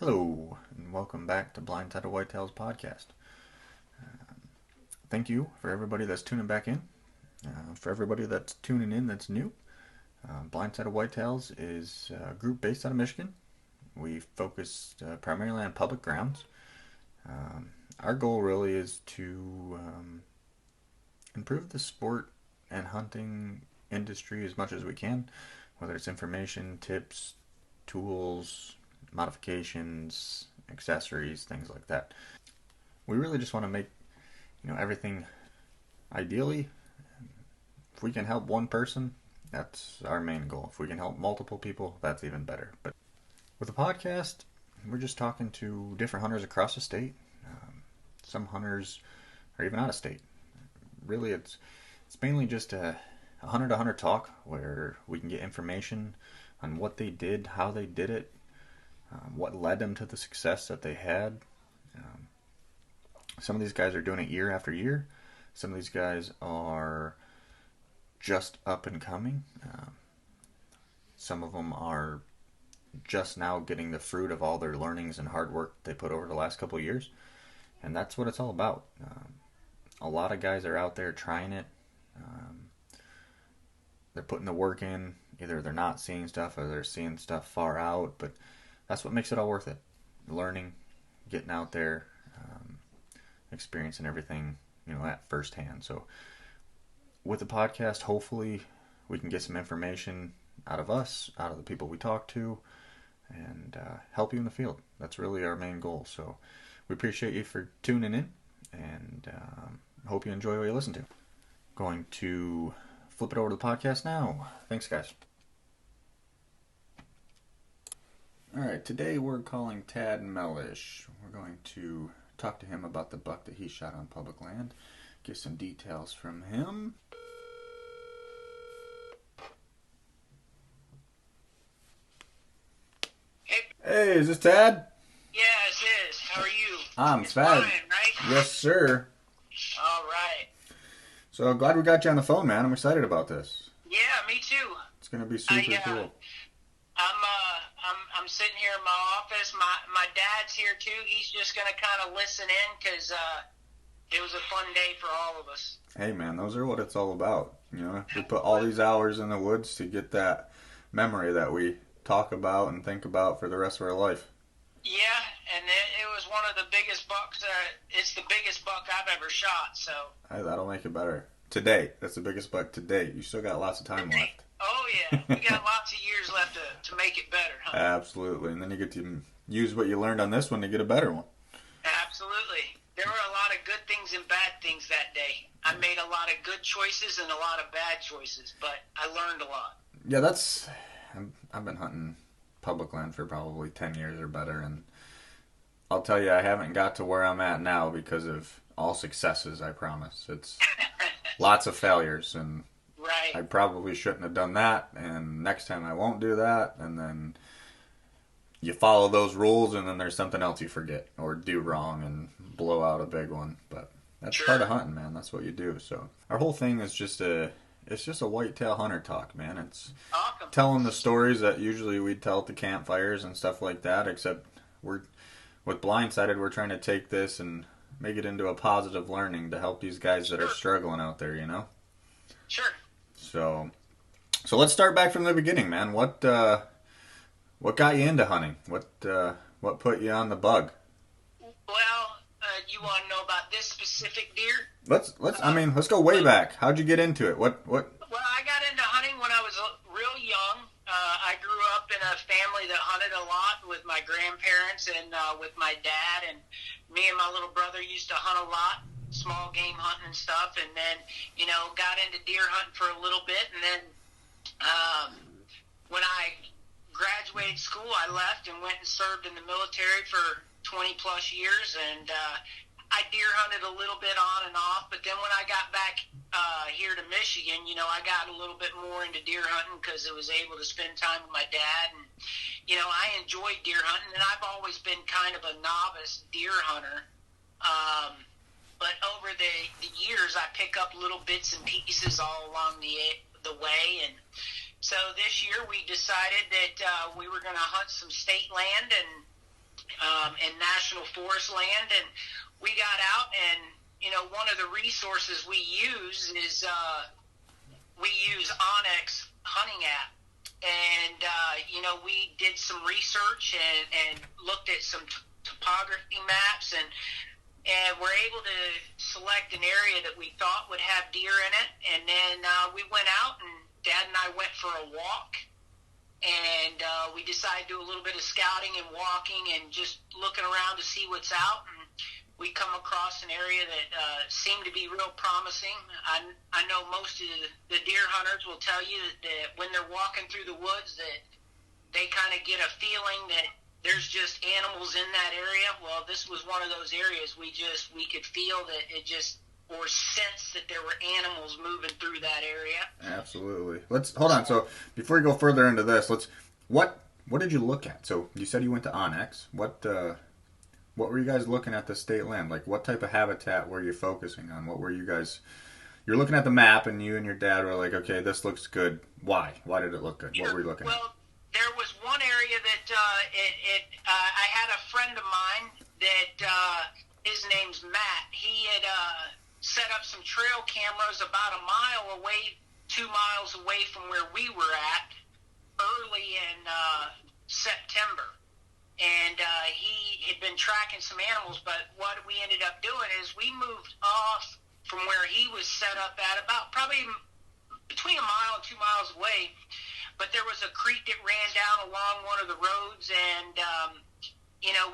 Hello, and welcome back to Blindsided Whitetails podcast. Thank you for everybody that's tuning back in. For everybody that's tuning in that's new, Blindsided Whitetails is a group based out of Michigan. We focus primarily on public grounds. Our goal really is to improve the sport and hunting industry as much as we can, whether it's information, tips, tools, modifications, accessories, things like that. We really just want to make everything ideally. If we can help one person, that's our main goal. If we can help multiple people, that's even better. But with the podcast, we're just talking to different hunters across the state. Some hunters are even out of state. Really, it's mainly just a hunter-to-hunter talk where we can get information on what they did, how they did it, what led them to the success that they had. Some of these guys are doing it year after year. Some of these guys are just up and coming. Some of them are just now getting the fruit of all their learnings and hard work they put over the last couple of years. And that's what it's all about. A lot of guys are out there trying it. They're putting the work in. Either they're not seeing stuff or they're seeing stuff far out, but that's what makes it all worth it. Learning, getting out there, experiencing everything, at first hand. So with the podcast, hopefully we can get some information out of us, out of the people we talk to, and help you in the field. That's really our main goal. So we appreciate you for tuning in, and hope you enjoy what you listen to. Going to flip it over to the podcast now. Thanks, guys. Alright, today we're calling Tad Mellish. We're going to talk to him about the buck that he shot on public land, get some details from him. Hey, is this Tad? Yeah, it is. How are you? I'm it's fat. Brian, right? Yes, sir. All right. So glad we got you on the phone, man. I'm excited about this. Yeah, me too. It's gonna be super cool. I'm sitting here in my office. My dad's here too. He's just gonna kind of listen in because it was a fun day for all of us. Hey, man, those are what it's all about. We put all these hours in the woods to get that memory that we talk about and think about for the rest of our life. Yeah, and it was one of the biggest bucks. It's the biggest buck I've ever shot. So. Hey, that'll make it better. Today, that's the biggest buck today. You still got lots of time left. Oh yeah, we got lots of years left to make it better, huh? Absolutely, and then you get to use what you learned on this one to get a better one. Absolutely. There were a lot of good things and bad things that day. I made a lot of good choices and a lot of bad choices, but I learned a lot. Yeah, I've been hunting public land for probably 10 years or better, and I'll tell you, I haven't got to where I'm at now because of all successes, I promise. It's lots of failures, and right. I probably shouldn't have done that, and next time I won't do that, and then you follow those rules, and then there's something else you forget or do wrong and blow out a big one. But that's Sure. part of hunting, man. That's what you do. So our whole thing is just a whitetail hunter talk, man. It's Awesome. telling the stories that usually we'd tell at the campfires and stuff like that, except with Blindsided, we're trying to take this and make it into a positive learning to help these guys that are struggling out there, Sure. So let's start back from the beginning, man. What got you into hunting? What put you on the bug? Well, you want to know about this specific deer? Let's go way back. How'd you get into it? What? Well, I got into hunting when I was real young. I grew up in a family that hunted a lot with my grandparents and with my dad, and me and my little brother used to hunt a lot, small game hunting and stuff, and then, got into deer hunting for a little bit, and then when I graduated school, I left and went and served in the military for 20 plus years, and I deer hunted a little bit on and off, but then when I got back here to Michigan, I got a little bit more into deer hunting because I was able to spend time with my dad, and I enjoyed deer hunting, and I've always been kind of a novice deer hunter. But over the years, I pick up little bits and pieces all along the way, and so this year we decided that we were going to hunt some state land, and in national forest land, and we got out, and one of the resources we use is we use Onyx hunting app. And, we did some research and looked at some topography maps, and we're able to select an area that we thought would have deer in it. And then we went out, and Dad and I went for a walk, and we decided to do a little bit of scouting and walking and just looking around to see what's out. And we come across an area that seemed to be real promising. I know most of the deer hunters will tell you that when they're walking through the woods that they kind of get a feeling that there's just animals in that area. Well, this was one of those areas we could feel that it just, or sense that there were animals moving through that area. Absolutely. Let's hold on. So before we go further into this, what did you look at? So you said you went to Onyx. What were you guys looking at the state land? Like, what type of habitat were you focusing on? What were you guys... You're looking at the map, and you and your dad were like, okay, this looks good. Why? Why did it look good? Sure. What were you looking at? Well, there was one area that I had a friend of mine that his name's Matt. He had set up some trail cameras about a mile away, 2 miles away from where we were at early in September. And he had been tracking some animals, but what we ended up doing is we moved off from where he was set up at about probably between a mile and 2 miles away. But there was a creek that ran down along one of the roads, and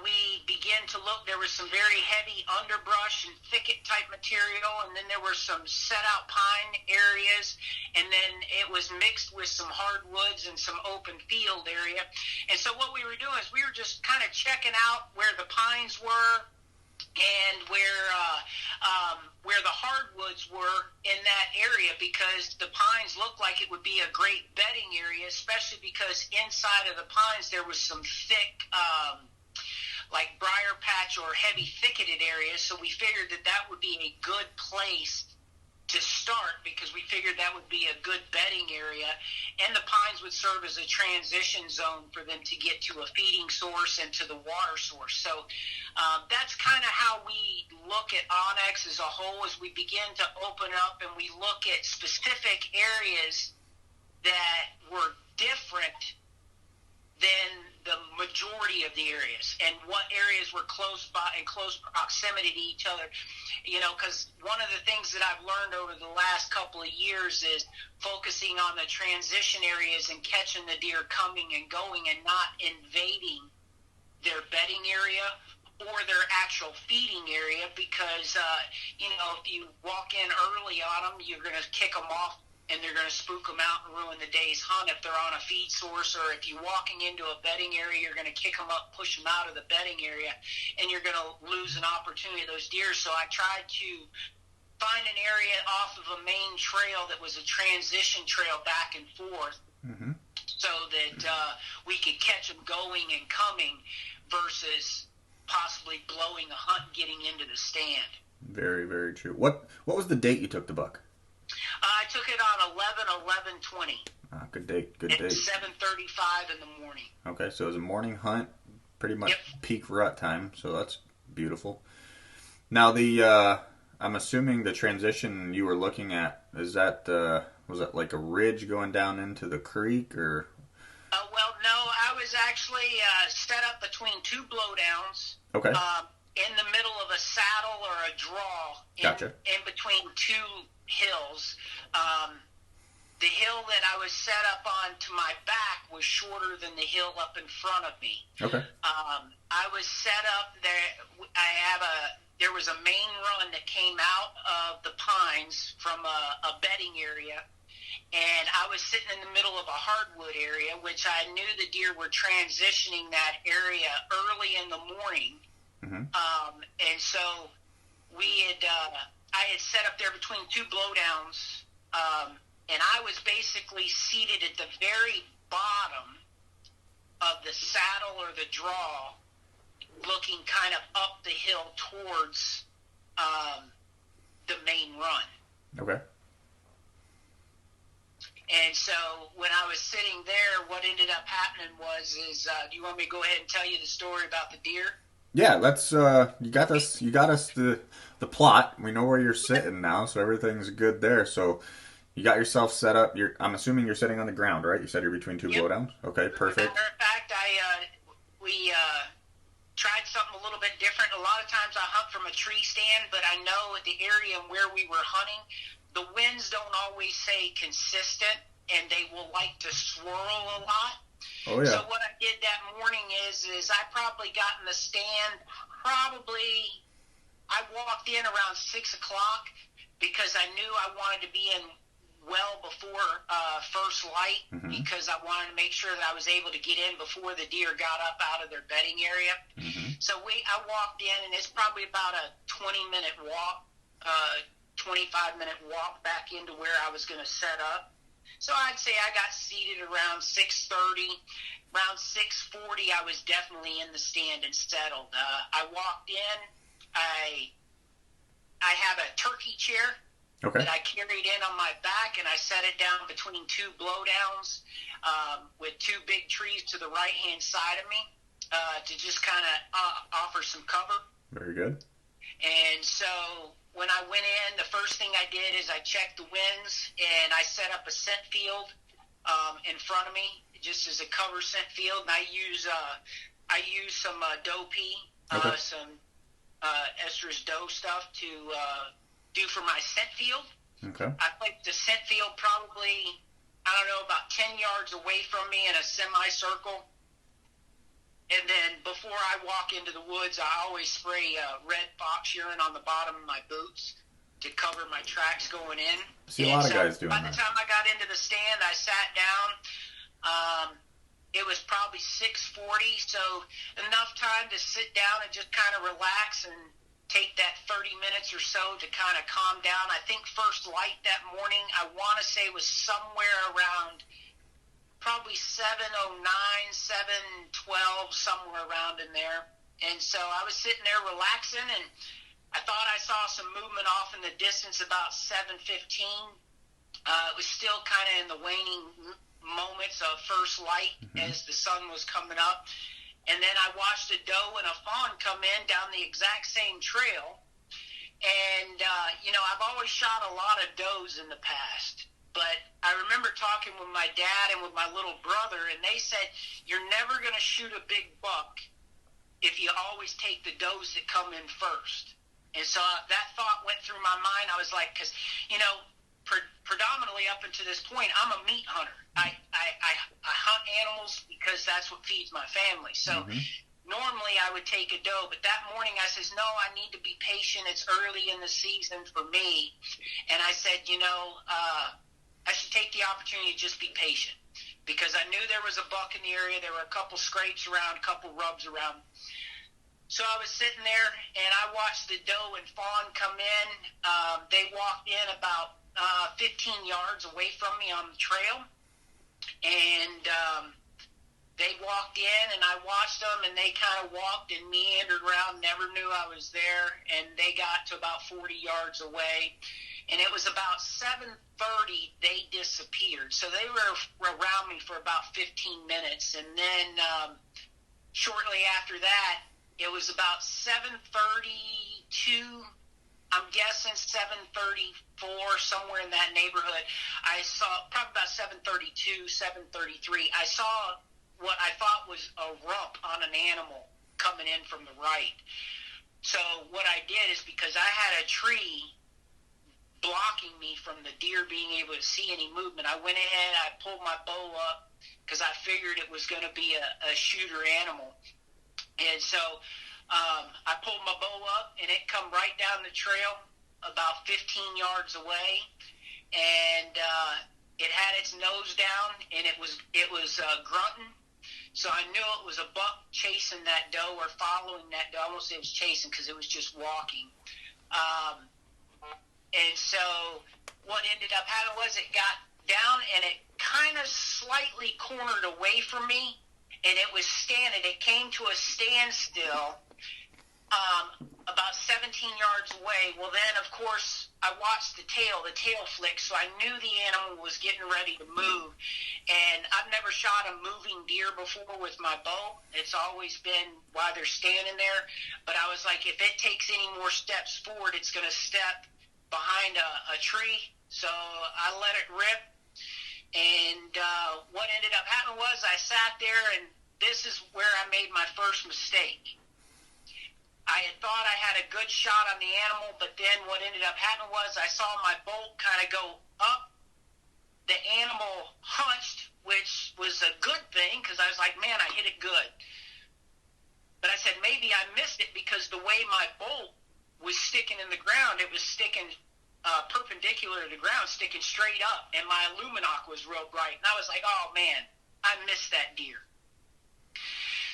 we began to look. There was some very heavy underbrush and thicket type material, and then there were some set out pine areas, and then it was mixed with some hardwoods and some open field area. And so what we were doing is we were just kind of checking out where the pines were and where the hardwoods were in that area, because the pines looked like it would be a great bedding area, especially because inside of the pines there was some thick like briar patch or heavy thicketed areas. So we figured that would be a good place to start, because we figured that would be a good bedding area, and the pines would serve as a transition zone for them to get to a feeding source and to the water source. So that's kind of how we look at Onyx as a whole, as we begin to open up and we look at specific areas that were different than the majority of the areas, and what areas were close by, in close proximity to each other. Because one of the things that I've learned over the last couple of years is focusing on the transition areas and catching the deer coming and going, and not invading their bedding area or their actual feeding area, because if you walk in early on them, you're going to kick them off and they're going to spook them out and ruin the day's hunt if they're on a feed source. Or if you're walking into a bedding area, you're going to kick them up, push them out of the bedding area, and you're going to lose an opportunity of those deer. So I tried to find an area off of a main trail that was a transition trail back and forth, so that we could catch them going and coming versus possibly blowing a hunt getting into the stand. Very, very true. What was the date you took the buck? I took it on 11/11/20. Good date. Good date. At 7:35 in the morning. Okay, so it was a morning hunt, pretty much peak rut time. So that's beautiful. Now I'm assuming the transition you were looking at, was it like a ridge going down into the creek, or? Well, no, I was actually set up between two blowdowns. Okay. In the middle of a saddle or a draw. Gotcha. In between two hills. The hill that I was set up on to my back was shorter than the hill up in front of me. Okay. I was set up there. There was a main run that came out of the pines from a bedding area, and I was sitting in the middle of a hardwood area, which I knew the deer were transitioning that area early in the morning. And so I had set up there between two blowdowns, and I was basically seated at the very bottom of the saddle or the draw, looking kind of up the hill towards the main run. Okay. And so when I was sitting there, what ended up happening do you want me to go ahead and tell you the story about the deer? Yeah, let's. You got us the plot. We know where you're sitting now, so everything's good there. So you got yourself set up. I'm assuming you're sitting on the ground, right? You said you're between two Yep. blowdowns. Okay, perfect. Matter of fact, we tried something a little bit different. A lot of times I hunt from a tree stand, but I know the area where we were hunting, the winds don't always stay consistent, and they will like to swirl a lot. Oh So yeah. what I did that morning is I probably got in the stand. I walked in around 6 o'clock because I knew I wanted to be in well before first light, Mm-hmm. because I wanted to make sure that I was able to get in before the deer got up out of their bedding area. Mm-hmm. So I walked in, and it's probably about a 20-minute walk, 25-minute walk back into where I was going to set up. So I'd say I got seated around 6:30. Around 6:40, I was definitely in the stand and settled. I walked in. I have a turkey chair Okay. that I carried in on my back, and I set it down between two blowdowns with two big trees to the right-hand side of me to just kind of offer some cover. Very good. And so when I went in, the first thing I did is I checked the winds, and I set up a scent field in front of me just as a cover scent field. And I use some doe pee, Okay. some estrus doe stuff to do for my scent field. Okay. I placed the scent field probably, I don't know, about 10 yards away from me in a semicircle. And then before I walk into the woods, I always spray red fox urine on the bottom of my boots to cover my tracks going in. See a lot of guys doing by that. the time I got into the stand, I sat down. It was probably 6:40, so enough time to sit down and just kind of relax and take that 30 minutes or so to kind of calm down. I think first light that morning, I want to say, was somewhere around probably 7:09, 7:12, somewhere around in there. And so I was sitting there relaxing, and I thought I saw some movement off in the distance about 7:15. It was still kind of in the waning moments of first light as the sun was coming up. And then I watched a doe and a fawn come in down the exact same trail. And, I've always shot a lot of does in the past. But I remember talking with my dad and with my little brother, and they said, you're never going to shoot a big buck if you always take the does that come in first. And so that thought went through my mind. I was like, because, predominantly up until this point, I'm a meat hunter. I hunt animals because that's what feeds my family. So normally I would take a doe, but that morning I says, no, I need to be patient. It's early in the season for me. And I said, I should take the opportunity to just be patient, because I knew there was a buck in the area. There were a couple scrapes around, a couple rubs around. So I was sitting there, and I watched the doe and fawn come in. They walked in about 15 yards away from me on the trail, and they walked in, and I watched them, and they kind of walked and meandered around, never knew I was there, and they got to about 40 yards away, and it was about 7:30 they disappeared. So they were around me for about 15 minutes, and then shortly after that, it was about 7:32, I'm guessing 7:34, somewhere in that neighborhood. I saw probably about 7:32, 7:33. I saw what I thought was a rump on an animal coming in from the right. So what I did is, because I had a tree blocking me from the deer being able to see any movement, I went ahead, I pulled my bow up because I figured it was going to be a shooter animal. And so I pulled my bow up, and it come right down the trail about 15 yards away, and it had its nose down, and it was grunting. So I knew it was a buck chasing that doe, or following that doe. I almost say it was chasing, because it was just walking. And so what ended up happening was it got down, and it kind of slightly cornered away from me, and it was standing. It came to a standstill about 17 yards away. Well, then, of course, I watched the tail flick, so I knew the animal was getting ready to move. And I've never shot a moving deer before with my bow. It's always been while they're standing there. But I was like, if it takes any more steps forward, it's going to step behind a tree. So I let it rip. And what ended up happening was I sat there, and this is where I made my first mistake. I had thought I had a good shot on the animal, but then what ended up happening was I saw my bolt kind of go up. The animal hunched, which was a good thing because I was like, man, I hit it good. But I said maybe I missed it because the way my bolt was sticking in the ground, it was sticking perpendicular to the ground, sticking straight up, and my aluminoc was real bright. And I was like, oh, man, I missed that deer.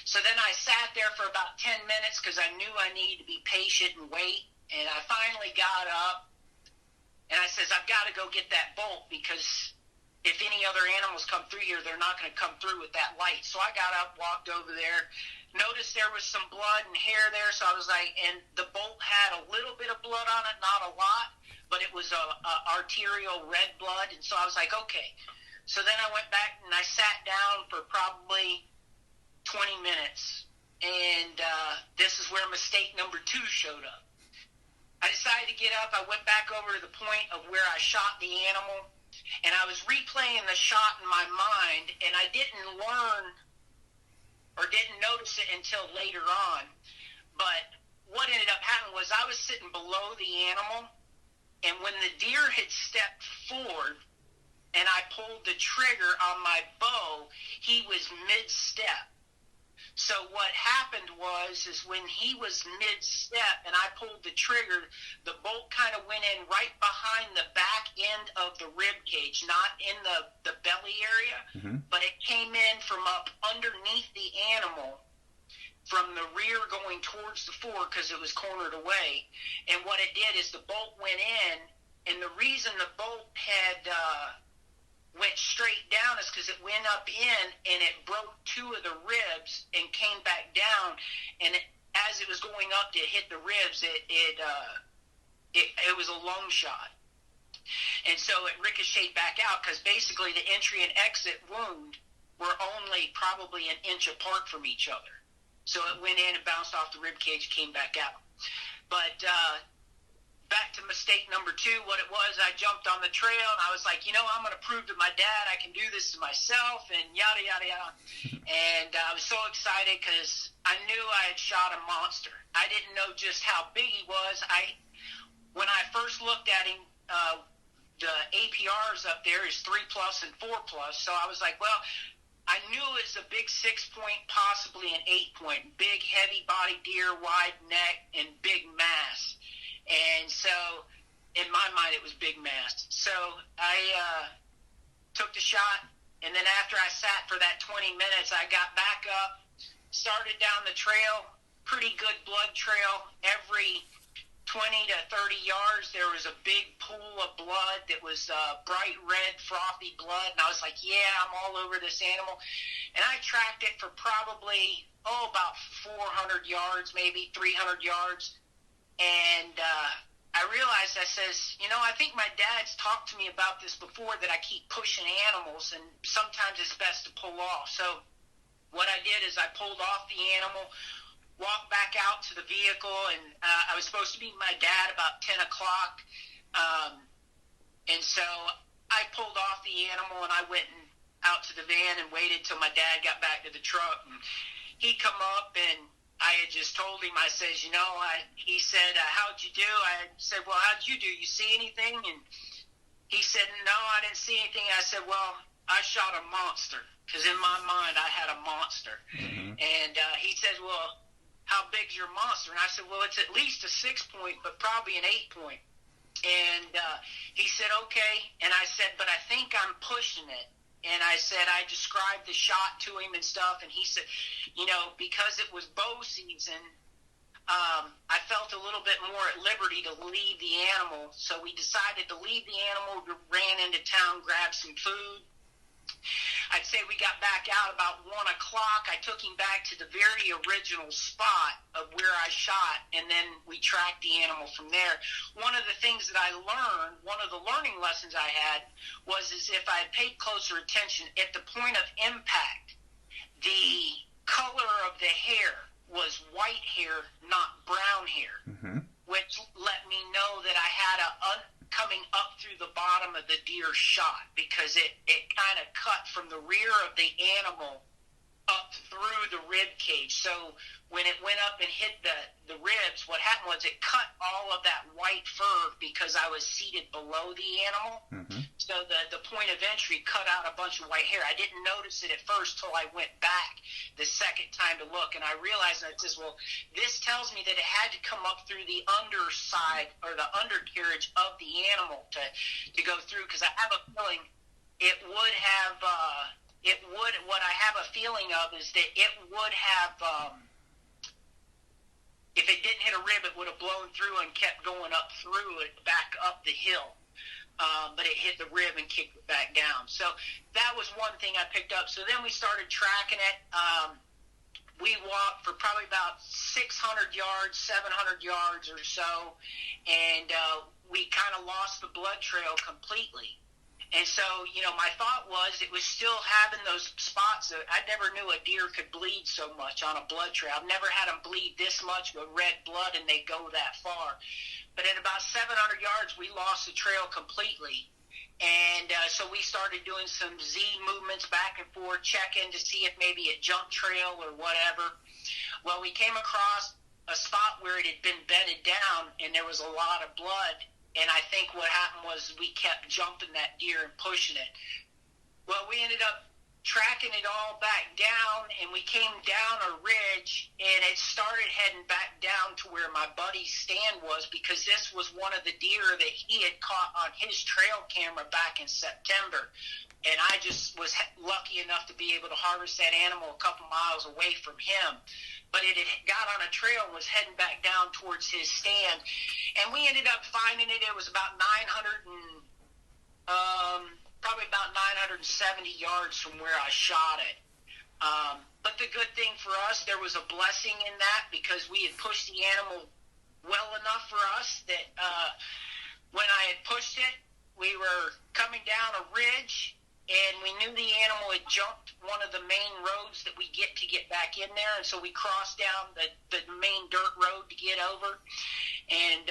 So then I sat there for about 10 minutes because I knew I needed to be patient and wait. And I finally got up, and I says, I've got to go get that bolt because if any other animals come through here, they're not going to come through with that light. So I got up, walked over there, noticed there was some blood and hair there. So I was like, and the bolt had a little bit of blood on it, not a lot, but it was a arterial red blood. And so I was like, okay. So then I went back and I sat down for probably 20 minutes, and this is where mistake number 2 showed up. I decided to get up. I went back over to the point of where I shot the animal, and I was replaying the shot in my mind, and I didn't learn or didn't notice it until later on. But what ended up happening was I was sitting below the animal, and when the deer had stepped forward and I pulled the trigger on my bow, he was mid-step. So what happened was when he was mid-step and I pulled the trigger, the bolt kind of went in right behind the back end of the rib cage, not in the belly area, but it came in from up underneath the animal, from the rear going towards the fore because it was cornered away. And what it did is the bolt went in, and the reason the bolt had went straight down is because it went up in and it broke 2 of the ribs and came back down, and as it was going up to hit the ribs, it was a lung shot, and so it ricocheted back out because basically the entry and exit wound were only probably an inch apart from each other. So it went in and bounced off the rib cage, came back out. But back to mistake number 2, what it was, I jumped on the trail, and I was like, I'm going to prove to my dad I can do this to myself, and yada, yada, yada. And I was so excited because I knew I had shot a monster. I didn't know just how big he was. When I first looked at him, the APRs up there is 3+ and 4+, so I was like, well, I knew it was a big 6-point, possibly an 8-point, big, heavy body deer, wide neck, and big mass. And so, in my mind, it was big mass. So I took the shot, and then after I sat for that 20 minutes, I got back up, started down the trail, pretty good blood trail. Every 20 to 30 yards, there was a big pool of blood that was bright red, frothy blood. And I was like, yeah, I'm all over this animal. And I tracked it for probably, about 400 yards, maybe 300 yards. And I realized, I says, I think my dad's talked to me about this before, that I keep pushing animals, and sometimes it's best to pull off. So what I did is I pulled off the animal, walked back out to the vehicle, and I was supposed to meet my dad about 10 o'clock. And so I pulled off the animal, and I went out to the van and waited till my dad got back to the truck. And he come up, and I had just told him, I says, he said, how'd you do? I said, well, how'd you do? You see anything? And he said, no, I didn't see anything. I said, well, I shot a monster, because in my mind I had a monster. And he said, well, how big's your monster? And I said, well, it's at least a 6-point, but probably an 8-point. And he said, okay. And I said, but I think I'm pushing it. And I said, I described the shot to him and stuff, and he said, because it was bow season, I felt a little bit more at liberty to leave the animal. So we decided to leave the animal, ran into town, grabbed some food. I'd say we got back out about 1 o'clock. I took him back to the very original spot of of where I shot, and then we tracked the animal from there. One of the things that I learned, one of the learning lessons I had, was if I paid closer attention at the point of impact, the color of the hair was white hair, not brown hair, which let me know that I had coming up through the bottom of the deer shot, because it kind of cut from the rear of the animal up through the rib cage. So when it went up and hit the ribs, what happened was it cut all of that white fur because I was seated below the animal. So the point of entry cut out a bunch of white hair. I didn't notice it at first till I went back the second time to look, and I realized that this tells me that it had to come up through the underside or the undercarriage of the animal to go through, because I have a feeling it would have what I have a feeling of is that it would have, if it didn't hit a rib, it would have blown through and kept going up through it, back up the hill. But it hit the rib and kicked it back down. So that was one thing I picked up. So then we started tracking it. We walked for probably about 600 yards, 700 yards or so, and we kind of lost the blood trail completely. And so, my thought was it was still having those spots. I never knew a deer could bleed so much on a blood trail. I've never had them bleed this much with red blood and they go that far. But at about 700 yards, we lost the trail completely. And so we started doing some Z movements back and forth, checking to see if maybe it jumped trail or whatever. Well, we came across a spot where it had been bedded down and there was a lot of blood. And I think what happened was we kept jumping that deer and pushing it. Well, we ended up tracking it all back down, and we came down a ridge, and it started heading back down to where my buddy's stand was, because this was one of the deer that he had caught on his trail camera back in September. And I just was lucky enough to be able to harvest that animal a couple miles away from him. But it had got on a trail and was heading back down towards his stand. And we ended up finding it. It was about probably about 970 yards from where I shot it. But the good thing for us, there was a blessing in that, because we had pushed the animal well enough for us that when I had pushed it, we were coming down a ridge, and we knew the animal had jumped one of the main roads that we get to get back in there, and so we crossed down the main dirt road to get over. And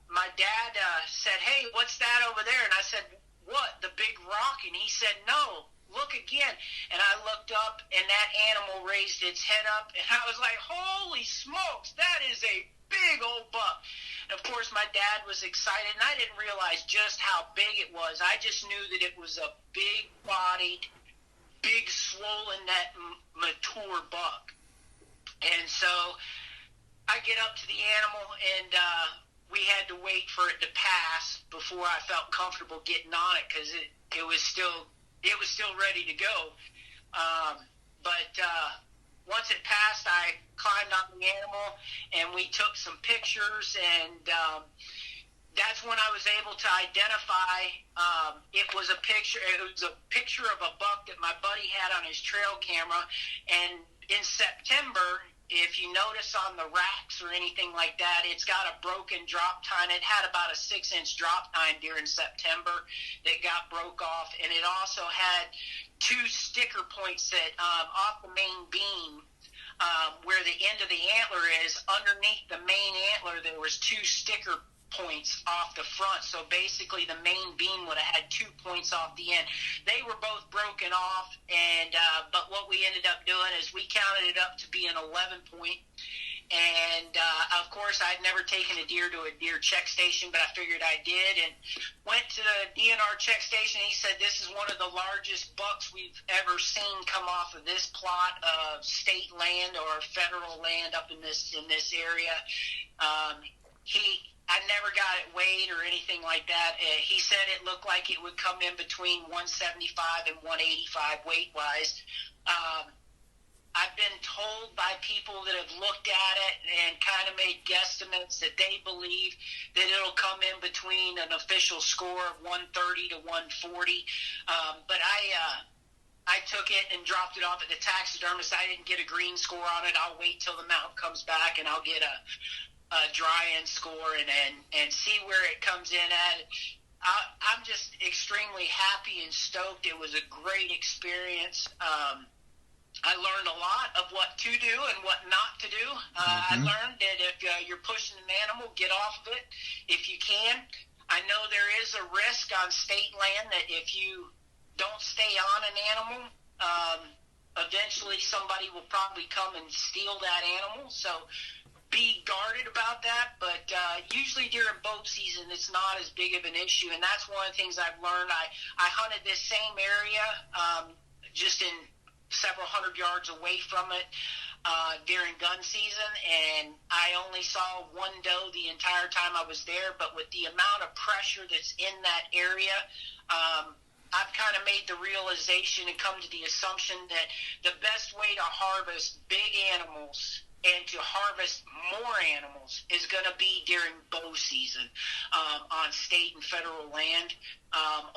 my dad said, "Hey, what's that over there?" And I said, "What, the big rock?" And he said, "No, look again." And I looked up, and that animal raised its head up, and I was like, "Holy smokes, that is a big old buck." And of course, my dad was excited, and I didn't realize just how big it was. I just knew that it was a big-bodied, big, swollen neck, mature buck. And so I get up to the animal, and we had to wait for it to pass before I felt comfortable getting on it, because it was still ready to go. But once it passed, I climbed on the animal, and we took some pictures, and that's when I was able to identify. It was a picture of a buck that my buddy had on his trail camera, and in September, if you notice on the racks or anything like that, it's got a broken drop tine. It had about a 6-inch drop tine during September that got broke off, and it also had 2 sticker points that off the main beam, where the end of the antler is, underneath the main antler, there was 2 sticker points off the front. So basically the main beam would have had 2 points off the end. They were both broken off, and but what we ended up doing is we counted it up to be an 11 point. And of course, I'd never taken a deer to a deer check station, but I figured I did, and went to the DNR check station. He said, "This is one of the largest bucks we've ever seen come off of this plot of state land or federal land up in this area." I never got it weighed or anything like that. He said it looked like it would come in between 175 and 185 weight-wise. I've been told by people that have looked at it and kind of made guesstimates that they believe that it'll come in between an official score of 130 to 140. But I took it and dropped it off at the taxidermist. I didn't get a green score on it. I'll wait till the mount comes back, and I'll get a dry end score and see where it comes in at. I'm just extremely happy and stoked. It was a great experience. I learned a lot of what to do and what not to do. I learned that if you're pushing an animal, get off of it if you can. I know there is a risk on state land that if you don't stay on an animal, eventually somebody will probably come and steal that animal. So be guarded about that. But usually during boat season, it's not as big of an issue. And that's one of the things I've learned. I hunted this same area just in several hundred yards away from it during gun season, and I only saw one doe the entire time I was there. But with the amount of pressure that's in that area, I've kind of made the realization and come to the assumption that the best way to harvest big animals and to harvest more animals is going to be during bow season on state and federal land,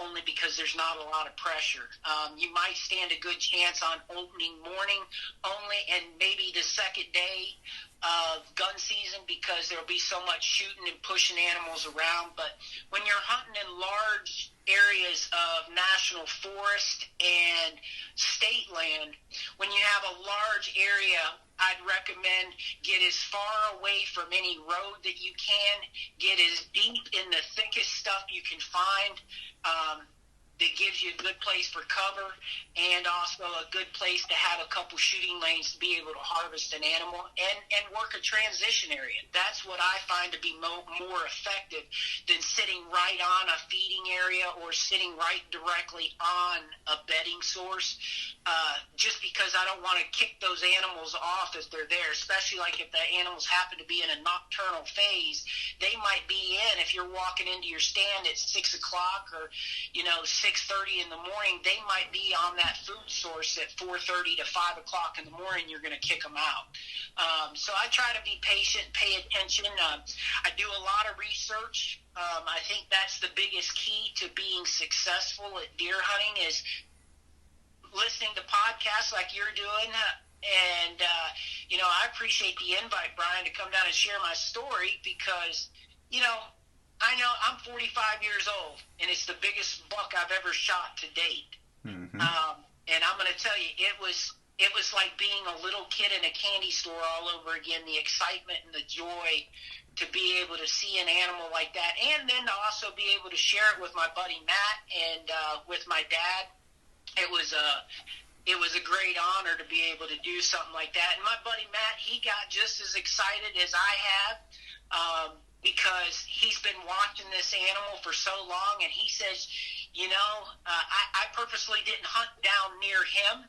only because there's not a lot of pressure. You might stand a good chance on opening morning only, and maybe the second day of gun season, because there'll be so much shooting and pushing animals around. But when you're hunting in large areas of national forest and state land, when you have a large area, I'd recommend get as far away from any road that you can, get as deep in the thickest stuff you can find, that gives you a good place for cover, and also a good place to have a couple shooting lanes to be able to harvest an animal and work a transition area. That's what I find to be more effective than sitting right on a feeding area or sitting right directly on a bedding source, just because I don't want to kick those animals off if they're there, especially like if the animals happen to be in a nocturnal phase. They might be in, if you're walking into your stand at 6 o'clock or 6:30 in the morning, they might be on that food source at 4:30 to 5 o'clock in the morning. You're going to kick them out. So I try to be patient, pay attention. I do a lot of research. I think that's the biggest key to being successful at deer hunting is listening to podcasts like you're doing. And I appreciate the invite, Brian, to come down and share my story because, I know I'm 45 years old, and it's the biggest buck I've ever shot to date. And I'm going to tell you, it was like being a little kid in a candy store all over again, the excitement and the joy to be able to see an animal like that, and then to also be able to share it with my buddy Matt and with my dad. It was a great honor to be able to do something like that. And my buddy Matt, he got just as excited as I have, because he's been watching this animal for so long, and he says, I purposely didn't hunt down near him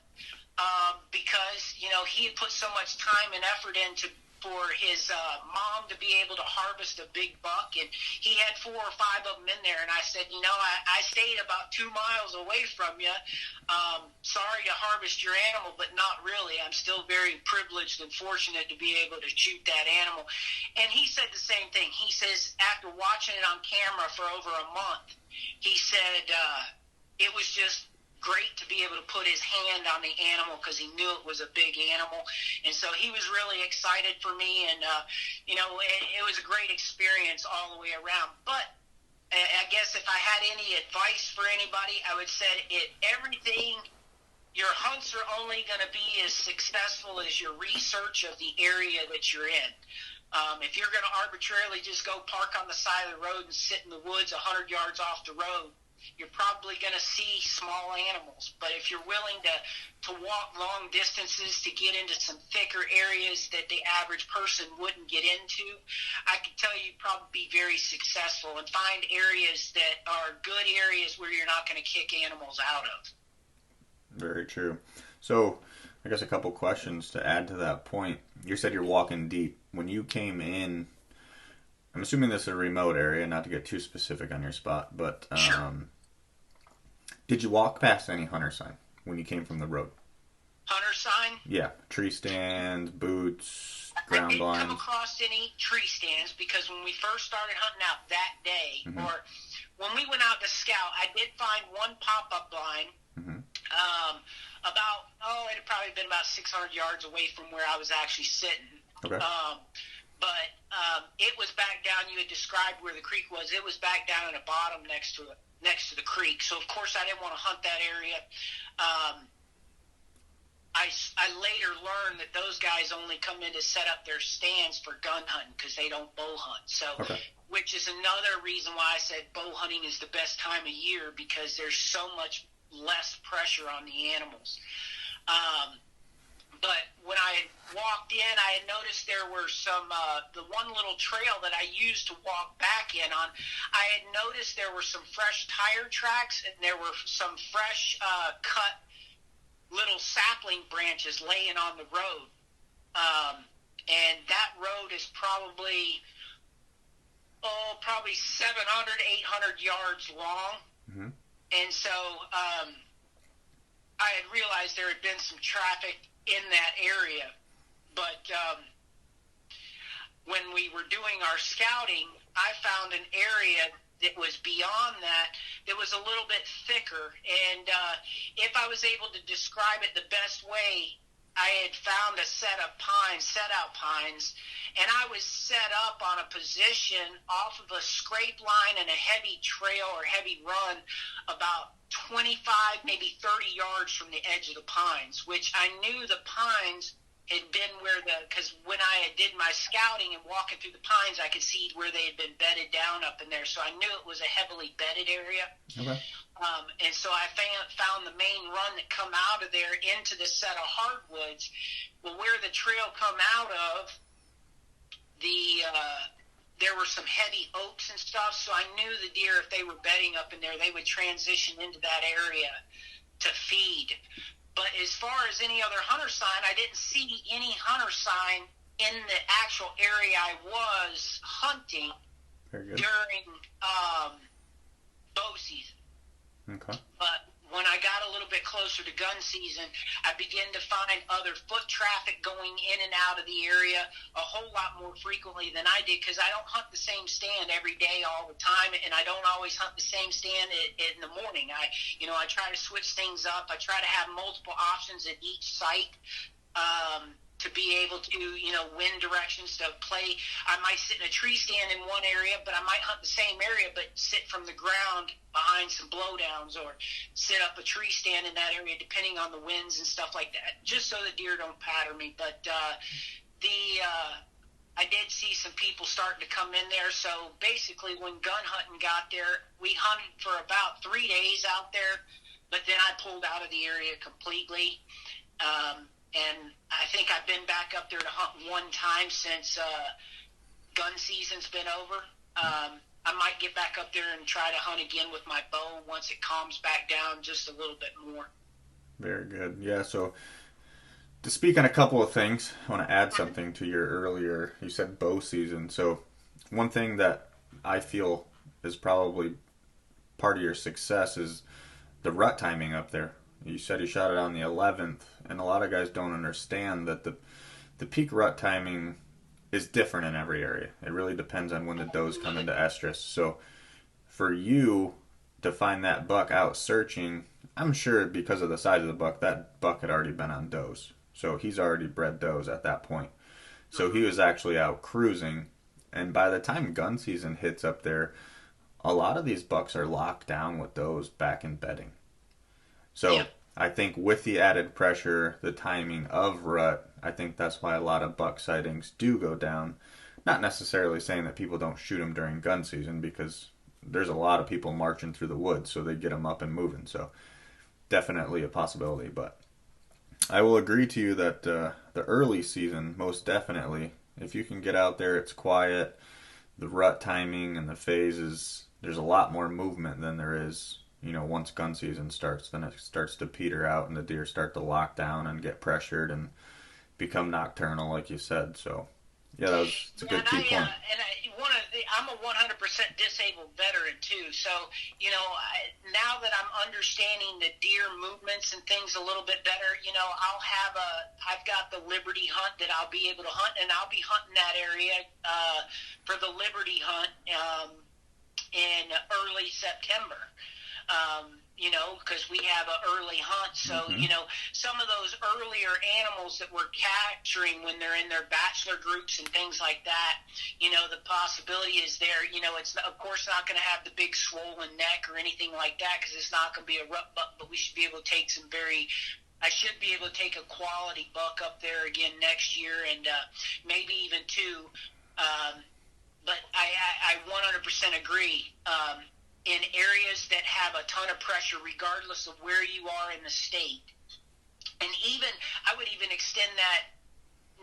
because, he had put so much time and effort into for his mom to be able to harvest a big buck, and he had 4 or 5 of them in there, and I said, I stayed about 2 miles away from you. Sorry to harvest your animal, but not really. I'm still very privileged and fortunate to be able to shoot that animal. And he said the same thing. He says, after watching it on camera for over a month, he said it was just great to be able to put his hand on the animal because he knew it was a big animal. And so he was really excited for me, and it was a great experience all the way around. But I guess if I had any advice for anybody, I would say your hunts are only going to be as successful as your research of the area that you're in. If you're going to arbitrarily just go park on the side of the road and sit in the woods 100 yards off the road, you're probably going to see small animals. But if you're willing to walk long distances to get into some thicker areas that the average person wouldn't get into, I can tell you'd probably be very successful and find areas that are good areas where you're not going to kick animals out of. Very true. So I guess a couple questions to add to that point. You said you're walking deep. When you came in, I'm assuming this is a remote area, not to get too specific on your spot, but Sure. Did you walk past any hunter sign when you came from the road? Hunter sign? Yeah, tree stands, boots, I ground didn't come blinds. across any tree stands because when we first started hunting out that day, or when we went out to scout, I did find one pop-up blind It had probably been about 600 yards away from where I was actually sitting. Okay. But it was back down. You had described where the creek was. It was back down in the bottom next to the creek. So of course I didn't want to hunt that area. I later learned that those guys only come in to set up their stands for gun hunting because they don't bow hunt. So, okay. Which is another reason why I said bow hunting is the best time of year, because there's so much less pressure on the animals. But when I had walked in, I had noticed there were some, the one little trail that I used to walk back in on, I had noticed there were some fresh tire tracks, and there were some fresh cut little sapling branches laying on the road. And that road is probably 700, 800 yards long. Mm-hmm. And so I had realized there had been some traffic in that area. But when we were doing our scouting, I found an area that was beyond that was a little bit thicker. And if I was able to describe it the best way, I had found a set of pines, set-out pines, and I was set up on a position off of a scrape line and a heavy trail or heavy run about 25, maybe 30 yards from the edge of the pines, which I knew the pines had been because when I did my scouting and walking through the pines, I could see where they had been bedded down up in there. So I knew it was a heavily bedded area. Okay. And so I found the main run that come out of there into the set of hardwoods. Well, where the trail come out of, there were some heavy oaks and stuff. So I knew the deer, if they were bedding up in there, they would transition into that area to feed. But as far as any other hunter sign, I didn't see any hunter sign in the actual area I was hunting during bow season. Okay. But when I got a little bit closer to gun season, I began to find other foot traffic going in and out of the area a whole lot more frequently than I did, because I don't hunt the same stand every day all the time, and I don't always hunt the same stand in the morning. I try to switch things up. I try to have multiple options at each site. To be able to, wind directions to play. I might sit in a tree stand in one area, but I might hunt the same area, but sit from the ground behind some blowdowns, or sit up a tree stand in that area, depending on the winds and stuff like that, just so the deer don't patter me. But I did see some people starting to come in there. So basically, when gun hunting got there, we hunted for about 3 days out there, but then I pulled out of the area completely. And I think I've been back up there to hunt one time since gun season's been over. I might get back up there and try to hunt again with my bow once it calms back down just a little bit more. Very good. Yeah, so to speak on a couple of things, I want to add something to your earlier, you said bow season. So one thing that I feel is probably part of your success is the rut timing up there. You said you shot it on the 11th, and a lot of guys don't understand that the peak rut timing is different in every area. It really depends on when the does come into estrus. So for you to find that buck out searching, I'm sure because of the size of the buck, that buck had already been on does. So he's already bred does at that point. So he was actually out cruising, and by the time gun season hits up there, a lot of these bucks are locked down with does back in bedding. So yeah. I think with the added pressure, the timing of rut, I think that's why a lot of buck sightings do go down. Not necessarily saying that people don't shoot them during gun season, because there's a lot of people marching through the woods, so they get them up and moving. So definitely a possibility. But I will agree to you that the early season, most definitely, if you can get out there, it's quiet, the rut timing and the phases, there's a lot more movement than there is. Once gun season starts, then it starts to peter out and the deer start to lock down and get pressured and become nocturnal, like you said. So, yeah, it's a good key point. I'm a 100% disabled veteran too. So, now that I'm understanding the deer movements and things a little bit better, I've got the Liberty hunt that I'll be able to hunt, and I'll be hunting that area for the Liberty hunt in early September. because we have an early hunt. So, some of those earlier animals that we're capturing when they're in their bachelor groups and things like that, the possibility is there. It's, of course, not going to have the big swollen neck or anything like that because it's not going to be a rut buck, but we should be able to take I should be able to take a quality buck up there again next year and maybe even two. But I 100% agree. In areas that have a ton of pressure, regardless of where you are in the state, and even I would even extend that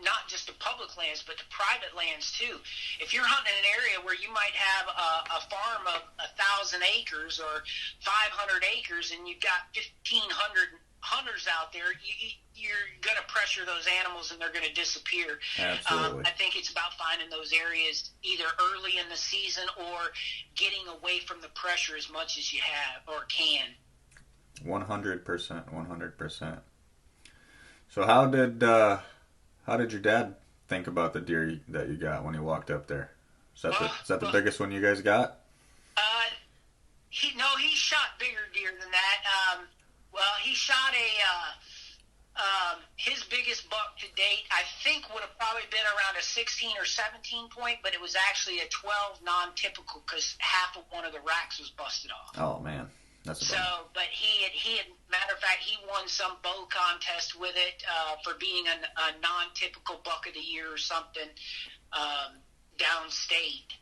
not just to public lands, but to private lands too. If you're hunting in an area where you might have a farm of 1,000 acres or 500 acres, and you've got 1,500 hunters out there, you're going to pressure those animals and they're going to disappear. Absolutely. I think it's about finding those areas either early in the season or getting away from the pressure as much as you have or can. 100%. 100%. So how did your dad think about the deer that you got when he walked up there? Is that the biggest one you guys got? He shot bigger deer than that. He shot his biggest buck to date, I think, would have probably been around a 16 or 17 point, but it was actually a 12 non-typical because half of one of the racks was busted off. Oh, man. That's a bummer. But he had, matter of fact, he won some bow contest with it for being a non-typical buck of the year or something downstate.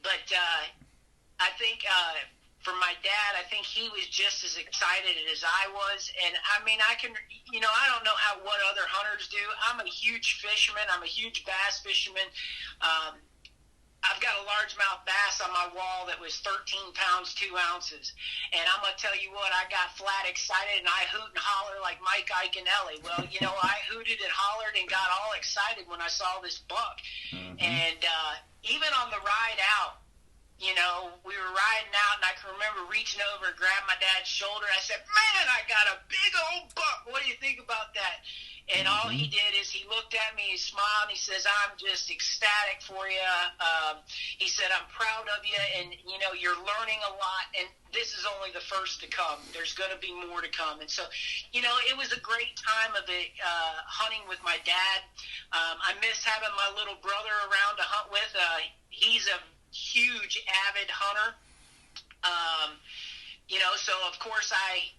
But I think for my dad, I think he was just as excited as I was. And I mean, I don't know what other hunters do. I'm a huge fisherman. I'm a huge bass fisherman. I've got a largemouth bass on my wall that was 13 pounds, 2 ounces. And I'm going to tell you what, I got flat excited and I hoot and holler like Mike Iaconelli. Well, I hooted and hollered and got all excited when I saw this buck. Mm-hmm. And even on the ride out, we were riding out, and I can remember reaching over and grabbing my dad's shoulder. I said, "Man, I got a big old buck. What do you think about that?" And all he did is he looked at me, he smiled, and he says, "I'm just ecstatic for you." He said, "I'm proud of you, and, you're learning a lot, and this is only the first to come. There's going to be more to come." And so, it was a great time of it, hunting with my dad. I miss having my little brother around to hunt with. He's a huge avid hunter. So of course I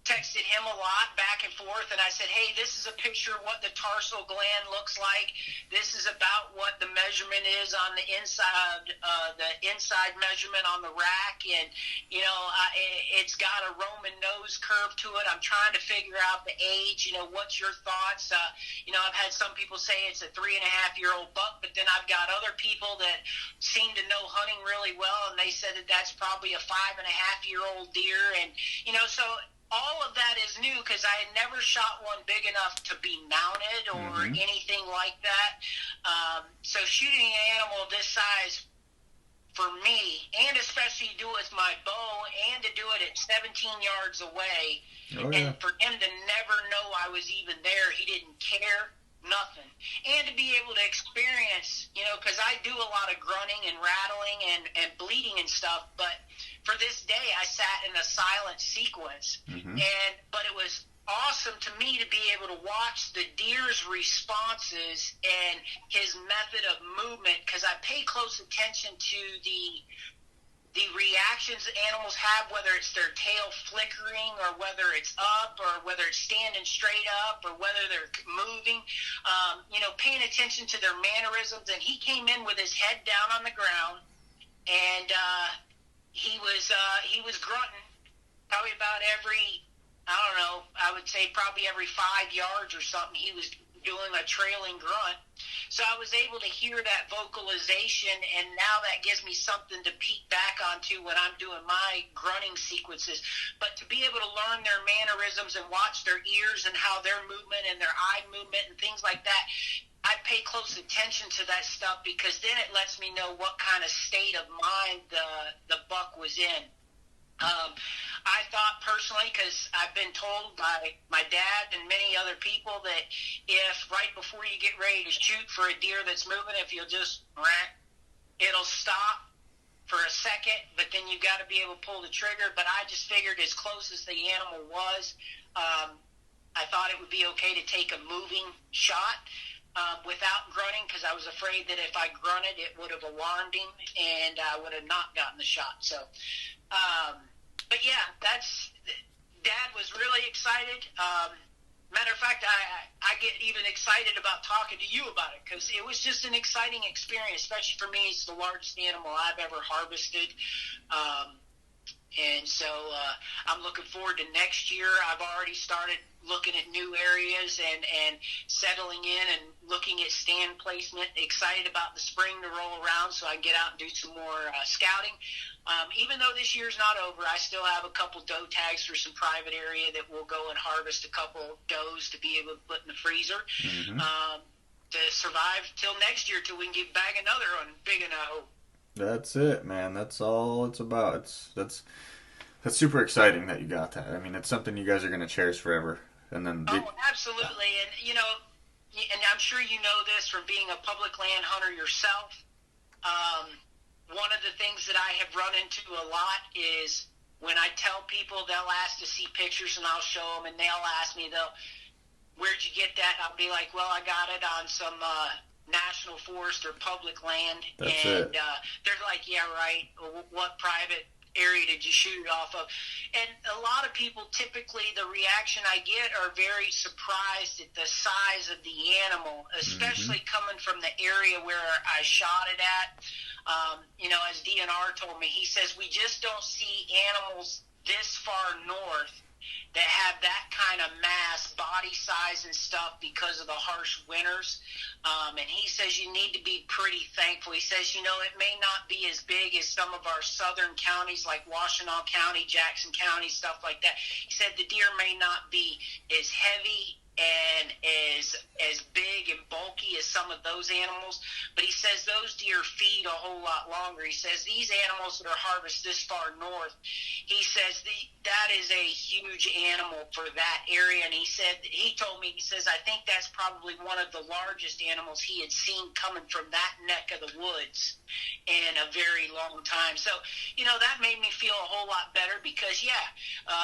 texted him a lot back and forth, and I said, "Hey, this is a picture of what the tarsal gland looks like. This is about what the measurement is on the inside measurement on the rack, and it's got a Roman nose curve to it. I'm trying to figure out the age. What's your thoughts?" I've had some people say it's a 3.5-year-old buck, but then I've got other people that seem to know hunting really well, and they said that that's probably a 5.5-year-old deer, and so all of that is new because I had never shot one big enough to be mounted or anything like that. So shooting an animal this size for me, and especially to do it with my bow and to do it at 17 yards away, and for him to never know I was even there, he didn't care, nothing. And to be able to experience, because I do a lot of grunting and rattling and bleeding and stuff, but for this day, I sat in a silent sequence, but it was awesome to me to be able to watch the deer's responses and his method of movement, because I pay close attention to the reactions animals have, whether it's their tail flickering or whether it's up or whether it's standing straight up or whether they're moving, paying attention to their mannerisms. And he came in with his head down on the ground, and he was grunting probably about every, I would say probably every 5 yards or something. He was doing a trailing grunt. So I was able to hear that vocalization, and now that gives me something to peek back onto when I'm doing my grunting sequences. But to be able to learn their mannerisms and watch their ears and how their movement and their eye movement and things like that, I pay close attention to that stuff because then it lets me know what kind of state of mind the buck was in. I thought personally, because I've been told by my dad and many other people that if right before you get ready to shoot for a deer that's moving, if you'll just it'll stop for a second, but then you got to be able to pull the trigger. But I just figured as close as the animal was, I thought it would be okay to take a moving shot without grunting, because I was afraid that if I grunted, it would have alarmed him and I would have not gotten the shot. So, but yeah, Dad was really excited. Matter of fact, I get even excited about talking to you about it, because it was just an exciting experience, especially for me. It's the largest animal I've ever harvested. And so I'm looking forward to next year. I've already started looking at new areas and settling in and looking at stand placement. Excited about the spring to roll around so I can get out and do some more scouting. Even though this year's not over, I still have a couple doe tags for some private area that we'll go and harvest a couple does to be able to put in the freezer to survive till next year, till we can get back another one big enough. That's it, man. That's all it's about. That's super exciting that you got that. I mean, it's something you guys are going to cherish forever. And then Absolutely. And and I'm sure you know this from being a public land hunter yourself. One of the things that I have run into a lot is when I tell people, they'll ask to see pictures and I'll show them, and they'll ask me, where'd you get that? I'll be like, well, I got it on some national forest or public land. That's and it. They're like, yeah, right. What private area did you shoot it off of? And a lot of people, typically the reaction I get are very surprised at the size of the animal, especially coming from the area where I shot it at. As DNR told me, he says, we just don't see animals this far north that have that kind of mass, body size and stuff because of the harsh winters. And he says you need to be pretty thankful. He says, it may not be as big as some of our southern counties like Washtenaw County, Jackson County, stuff like that. He said the deer may not be as heavy and as big and bulky as some of those animals, but he says those deer feed a whole lot longer. He says these animals that are harvested this far north, he says that is a huge animal for that area. And he told me, I think that's probably one of the largest animals he had seen coming from that neck of the woods in a very long time. So, that made me feel a whole lot better because,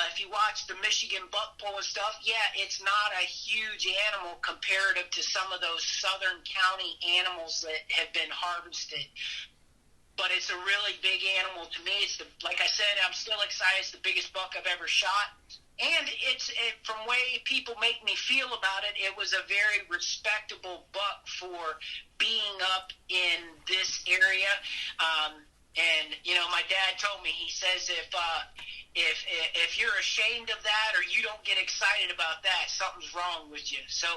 if you watch the Michigan buck pull and stuff, it's not a huge animal comparative to some of those southern county animals that have been harvested. But it's a really big animal to me. Like I said, I'm still excited. It's the biggest buck I've ever shot. And from the way people make me feel about it, it was a very respectable buck for being up in this area. My dad told me, he says, if you're ashamed of that or you don't get excited about that, something's wrong with you. So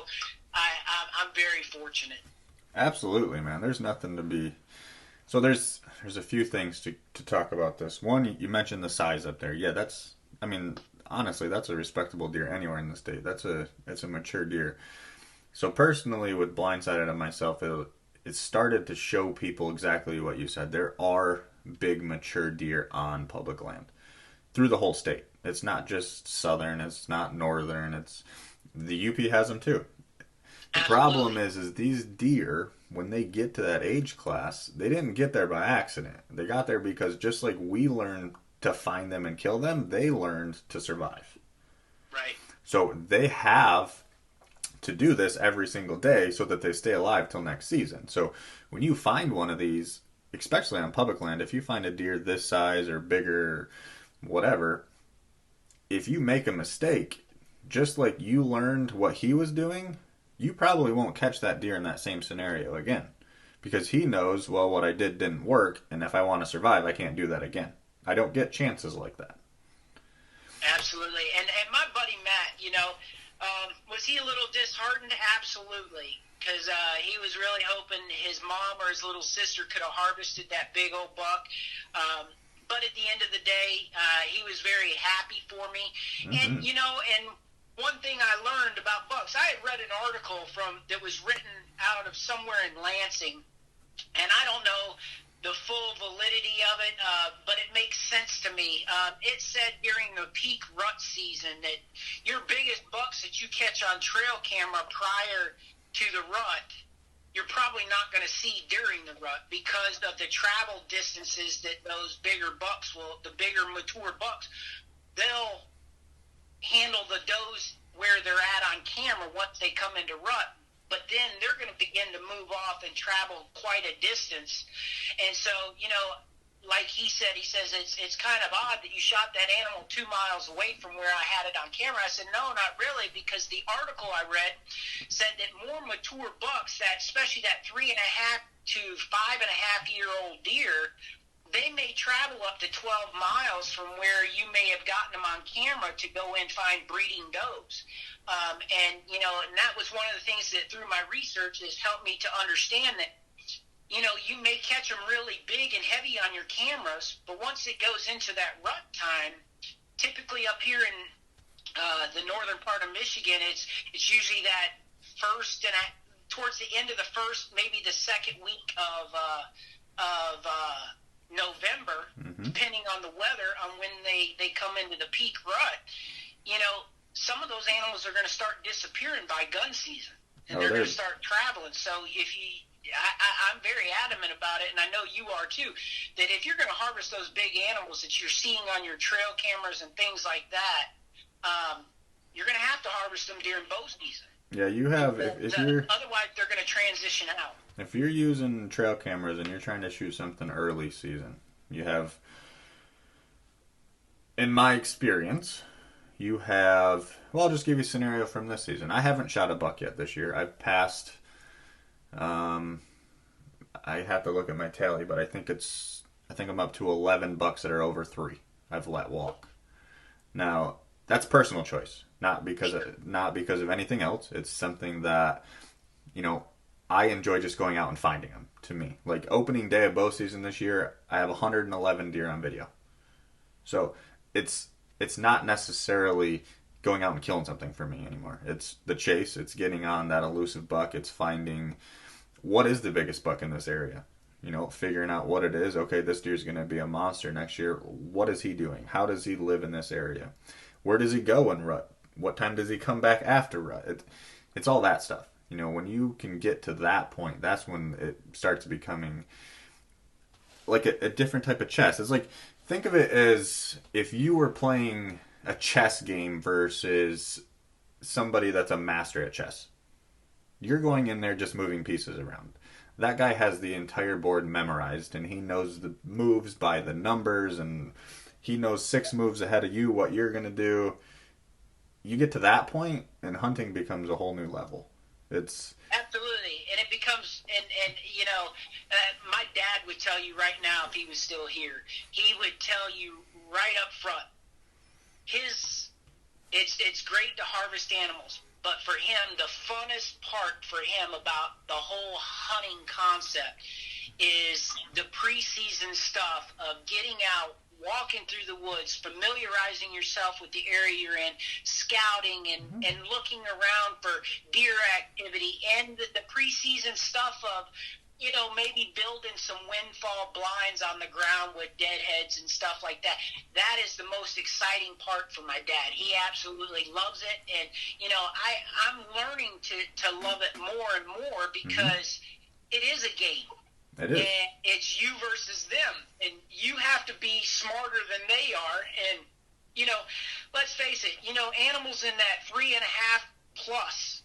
I'm very fortunate. Absolutely, man. There's nothing to be. So there's a few things to talk about this. One, you mentioned the size up there. Yeah, honestly, that's a respectable deer anywhere in the state. It's a mature deer. So personally, with Blindsided and myself, it started to show people exactly what you said. There are big mature deer on public land through the whole state. It's not just southern. It's not northern. It's the UP has them too. The problem is these deer, when they get to that age class, they didn't get there by accident. They got there because just like we learned to find them and kill them, they learned to survive. Right. So they have to do this every single day so that they stay alive till next season. So when you find one of these, especially on public land, if you find a deer this size or bigger, whatever, if you make a mistake, just like you learned what he was doing, you probably won't catch that deer in that same scenario again. Because he knows, well, what I did didn't work, and if I want to survive, I can't do that again. I don't get chances like that. Absolutely. And my buddy Matt, was he a little disheartened? Absolutely. Because he was really hoping his mom or his little sister could have harvested that big old buck. But at the end of the day, he was very happy for me. And, and one thing I learned about bucks, I had read an article that was written out of somewhere in Lansing, and I don't know the full validity of it, but it makes sense to me. It said during the peak rut season that your biggest bucks that you catch on trail camera prior to the rut, you're probably not going to see during the rut because of the travel distances that those the bigger mature bucks, they'll handle the does where they're at on camera once they come into rut. But then they're going to begin to move off and travel quite a distance. And so, like he says it's kind of odd that you shot that animal 2 miles away from where I had it on camera. I said, no, not really, because the article I read said that more mature bucks, that especially that 3.5 to 5.5-year-old deer, they may travel up to 12 miles from where you may have gotten them on camera to go and find breeding does. And that was one of the things that through my research has helped me to understand that, you may catch them really big and heavy on your cameras, but once it goes into that rut time, typically up here in the northern part of Michigan, it's usually that towards the end of the first, maybe the second week of November, depending on the weather, on when they come into the peak rut. Some of those animals are going to start disappearing by gun season, and they're going to start traveling. So I'm very adamant about it, and I know you are too, that if you're going to harvest those big animals that you're seeing on your trail cameras and things like that, you're going to have to harvest them during bow season. Yeah, you have. If you're otherwise, they're going to transition out. If you're using trail cameras and you're trying to shoot something early season, you have, in my experience, you have. Well, I'll just give you a scenario from this season. I haven't shot a buck yet this year. I've passed. I have to look at my tally, but I think I'm up to 11 bucks that are over 3. I've let walk. Now, that's personal choice, not because of anything else. It's something that, I enjoy just going out and finding them. To me, like opening day of bow season this year, I have 111 deer on video. So it's not necessarily going out and killing something for me anymore. It's the chase. It's getting on that elusive buck. It's finding what is the biggest buck in this area. Figuring out what it is. Okay, this deer's going to be a monster next year. What is he doing? How does he live in this area? Where does he go in rut? What time does he come back after rut? It's all that stuff. When you can get to that point, that's when it starts becoming like a different type of chess. It's like, think of it as if you were playing a chess game versus somebody that's a master at chess. You're going in there just moving pieces around. That guy has the entire board memorized, and he knows the moves by the numbers, and he knows 6 moves ahead of you what you're going to do. You get to that point, and hunting becomes a whole new level. It's absolutely, and it becomes, and my dad would tell you right now if he was still here, he would tell you right up front, it's great to harvest animals, but for him, the funnest part for him about the whole hunting concept is the preseason stuff of getting out, walking through the woods, familiarizing yourself with the area you're in, scouting and looking around for deer activity, and the preseason stuff of, maybe building some windfall blinds on the ground with deadheads and stuff like that. That is the most exciting part for my dad. He absolutely loves it, and I'm learning to love it more and more because it is a game. It is. And it's you versus them, and you have to be smarter than they are. And let's face it, animals in that 3.5 plus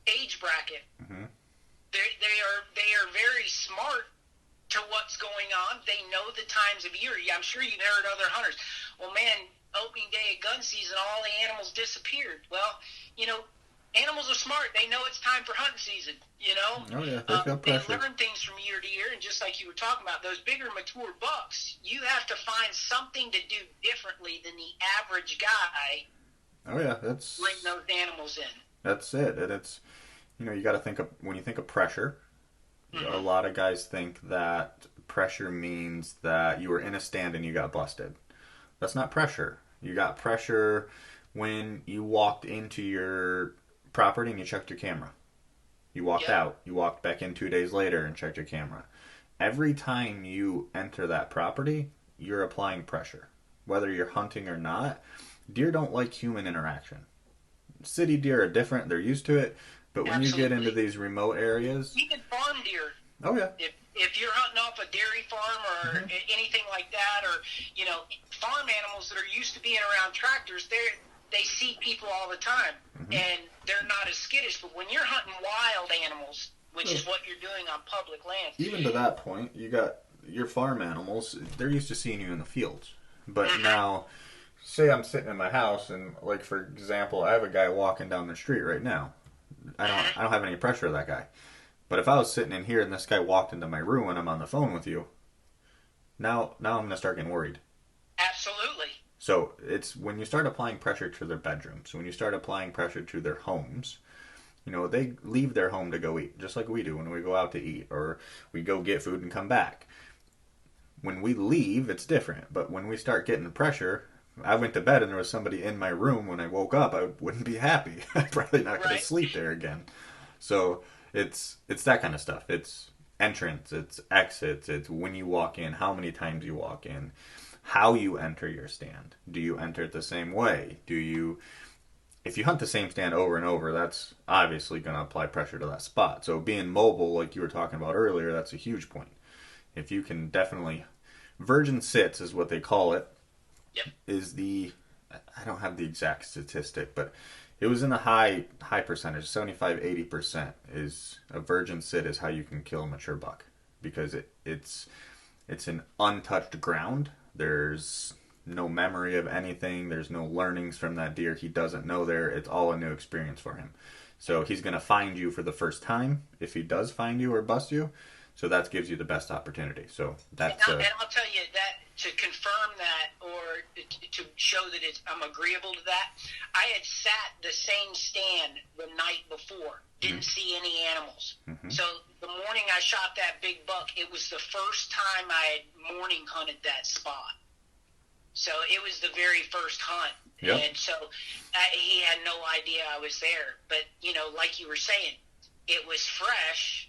age bracket, they are very smart to what's going on. They know the times of year. I'm sure you've heard other hunters. Well, man, opening day of gun season, all the animals disappeared. Well, animals are smart. They know it's time for hunting season, Oh, yeah, they feel pressure. They learn things from year to year, and just like you were talking about, those bigger mature bucks, you have to find something to do differently than the average guy. Oh, yeah, bring those animals in. That's it. And it's, you got to think of, when you think of pressure, a lot of guys think that pressure means that you were in a stand and you got busted. That's not pressure. You got pressure when you walked into your property and you checked your camera. You walked out. You walked back in 2 days later and checked your camera. Every time you enter that property, you're applying pressure. Whether you're hunting or not, deer don't like human interaction. City deer are different. They're used to it. But when you get into these remote areas... Even farm farm deer. Oh yeah. If you're hunting off a dairy farm or anything like that, or farm animals that are used to being around tractors, they see people all the time, and they're not as skittish. But when you're hunting wild animals, which is what you're doing on public land, even to that point, you got your farm animals. They're used to seeing you in the fields, but now, say I'm sitting in my house, and like for example, I have a guy walking down the street right now. I don't have any pressure of that guy. But if I was sitting in here and this guy walked into my room and I'm on the phone with you, now I'm going to start getting worried. Absolutely. So it's when you start applying pressure to their bedrooms, when you start applying pressure to their homes, they leave their home to go eat, just like we do when we go out to eat or we go get food and come back. When we leave, it's different. But when we start getting the pressure, I went to bed and there was somebody in my room. When I woke up, I wouldn't be happy. I'm probably not going to sleep there again. So it's that kind of stuff. It's entrance, it's exits, it's when you walk in, how many times you walk in, how you enter your stand. Do you enter it the same way? If you hunt the same stand over and over, that's obviously going to apply pressure to that spot. So being mobile, like you were talking about earlier, that's a huge point. If you can definitely, virgin sits is what they call it. Yep. I don't have the exact statistic, but it was in the high percentage, 75-80% is a virgin sit is how you can kill a mature buck, because it's an untouched ground. There's no memory of anything. There's no learnings from that deer. He doesn't know there. It's all a new experience for him. So he's going to find you for the first time if he does find you or bust you. So that gives you the best opportunity. So that's. And I'll tell you that to confirm that, or to show that I'm agreeable to that, I had sat the same stand the night before, didn't see any animals. So the morning I shot that big buck, it was the first time I had morning hunted that spot. So it was the very first hunt. Yep. And so he had no idea I was there. But, like you were saying, it was fresh.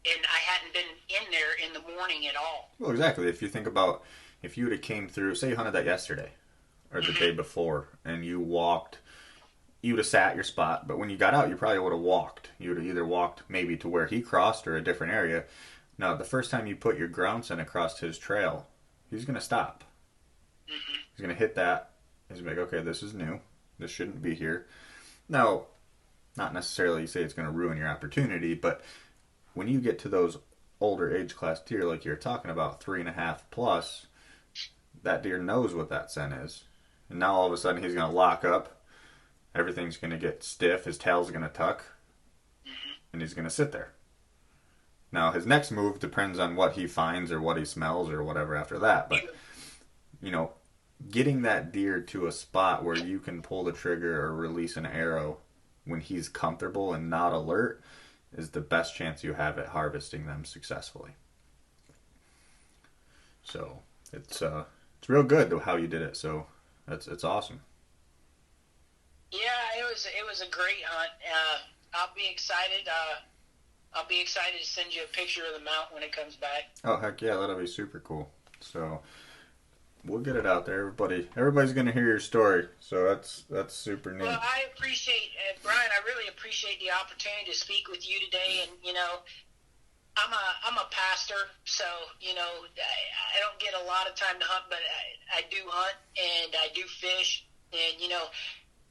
And I hadn't been in there in the morning at all. Well, exactly. If you think about, if you would have came through, say you hunted that yesterday or the day before, and you would have sat your spot, but when you got out, you probably would have walked. You would have either walked maybe to where he crossed or a different area. Now, the first time you put your ground scent across his trail, he's going to stop. He's going to hit that. He's going to be like, okay, this is new. This shouldn't be here. Now, not necessarily say it's going to ruin your opportunity, but when you get to those older age class deer like you're talking about, 3.5 plus, that deer knows what that scent is. And now all of a sudden he's going to lock up. Everything's going to get stiff. His tail's going to tuck. And he's going to sit there. Now his next move depends on what he finds or what he smells or whatever after that. But, getting that deer to a spot where you can pull the trigger or release an arrow when he's comfortable and not alert is the best chance you have at harvesting them successfully. So it's real good how you did it. So it's awesome. Yeah, it was a great hunt. I'll be excited. I'll be excited to send you a picture of the mount when it comes back. Oh heck yeah, that'll be super cool. So we'll get it out there. Everybody's going to hear your story, so that's super neat. Well, I appreciate, Brian, I really appreciate the opportunity to speak with you today. And, I'm a pastor, so, I don't get a lot of time to hunt, but I do hunt and I do fish. And,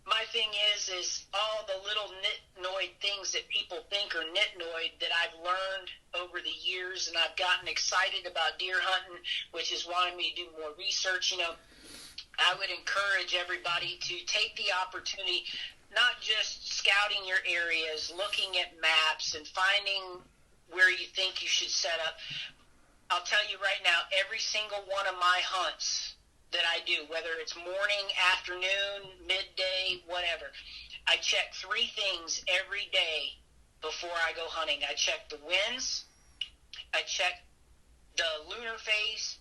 my thing is all the little nitnoid things that people think are nitnoid that I've learned over the years, and I've gotten excited about deer hunting, which is wanting me to do more research. I would encourage everybody to take the opportunity, not just scouting your areas, looking at maps and finding where you think you should set up. I'll tell you right now, every single one of my hunts that I do, whether it's morning, afternoon, midday, whatever, I check 3 things every day before I go hunting. I check the winds, I check the lunar phase,